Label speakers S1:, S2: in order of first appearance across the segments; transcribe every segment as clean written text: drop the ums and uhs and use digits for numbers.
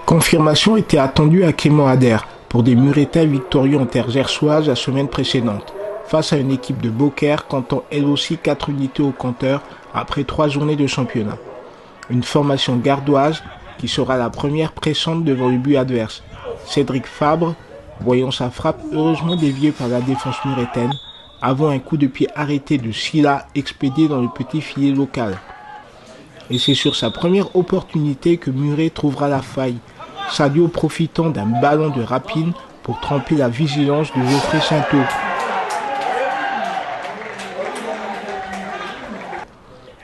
S1: Confirmation était attendue à Clément Ader pour des Muretais victorieux en terre gersoise la semaine précédente, face à une équipe de Beaucaire comptant elle aussi 4 unités au compteur après 3 journées de championnat. Une formation gardoise qui sera la première pressante devant le but adverse. Cédric Fabre, voyant sa frappe heureusement déviée par la défense muretaine, avant un coup de pied arrêté de Silla expédié dans le petit filet local. Et c'est sur sa première opportunité que Muret trouvera la faille, Sadio profitant d'un ballon de rapine pour tromper la vigilance de Geoffrey Sainteau.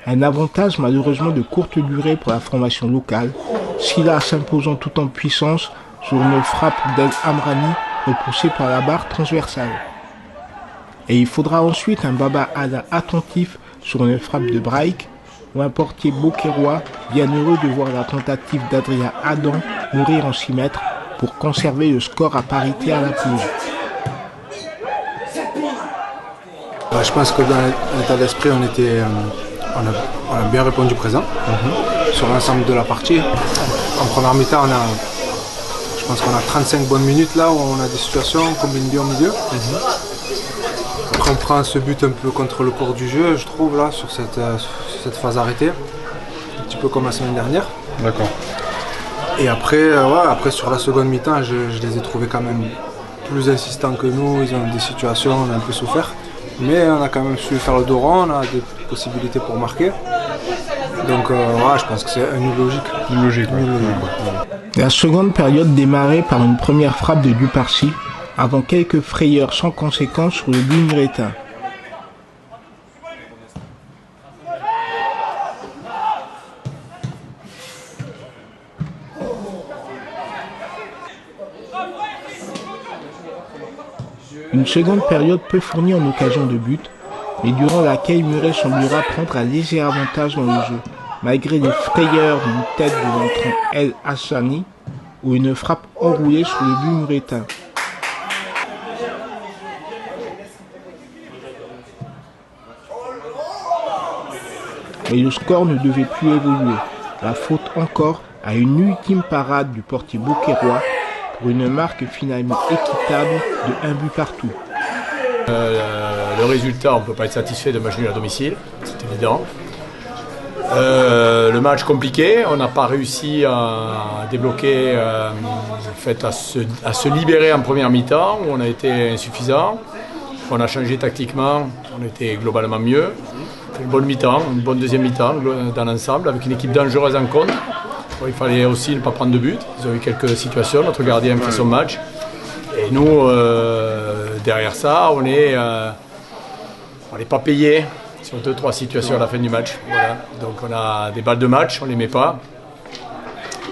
S1: Un avantage malheureusement de courte durée pour la formation locale, Silla s'imposant tout en puissance sur une frappe d'El Amrani repoussée par la barre transversale. Et il faudra ensuite un Baba Alla attentif sur une frappe de Braïk, ou un portier beaucairois bien heureux de voir la tentative d'Adrien Adam mourir en 6 mètres pour conserver le score à parité à la pelouse.
S2: Je pense que dans l'état d'esprit, on a bien répondu présent sur l'ensemble de la partie. En première mi-temps, je pense qu'on a 35 bonnes minutes là où on a des situations, on combine bien au milieu. Après, on prend ce but un peu contre le cours du jeu, je trouve, là, sur cette phase arrêtée. Un petit peu comme la semaine dernière.
S3: D'accord.
S2: Et après, après sur la seconde mi-temps, je les ai trouvés quand même plus insistants que nous. Ils ont des situations, on a un peu souffert. Mais on a quand même su faire le dos rond, on a des possibilités pour marquer. Donc je pense que c'est une logique.
S3: Une logique.
S1: La seconde période démarrait par une première frappe de Duparcy, avant quelques frayeurs sans conséquence sur le but muretain. Une seconde période peu fournie en occasion de but, mais durant laquelle Muret semblera prendre un léger avantage dans le jeu, malgré les frayeurs d'une tête de l'entrant El Hassani ou une frappe enroulée sur le but muretain. Mais le score ne devait plus évoluer. La faute encore à une ultime parade du portier beaucairois pour une marque finalement équitable de 1 but partout.
S4: Le résultat, on ne peut pas être satisfait de match nul à domicile, c'est évident. Le match compliqué, on n'a pas réussi à débloquer, à se libérer en première mi-temps où on a été insuffisant. On a changé tactiquement, on était globalement mieux. Une bonne mi-temps, une bonne deuxième mi-temps dans l'ensemble, avec une équipe dangereuse en contre. Il fallait aussi ne pas prendre de but. Ils ont eu quelques situations, notre gardien fait son match. Et nous, derrière ça, on n'est pas payé sur 2-3 situations à la fin du match. Voilà. Donc on a des balles de match, on ne les met pas.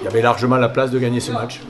S4: Il y avait largement la place de gagner ce match.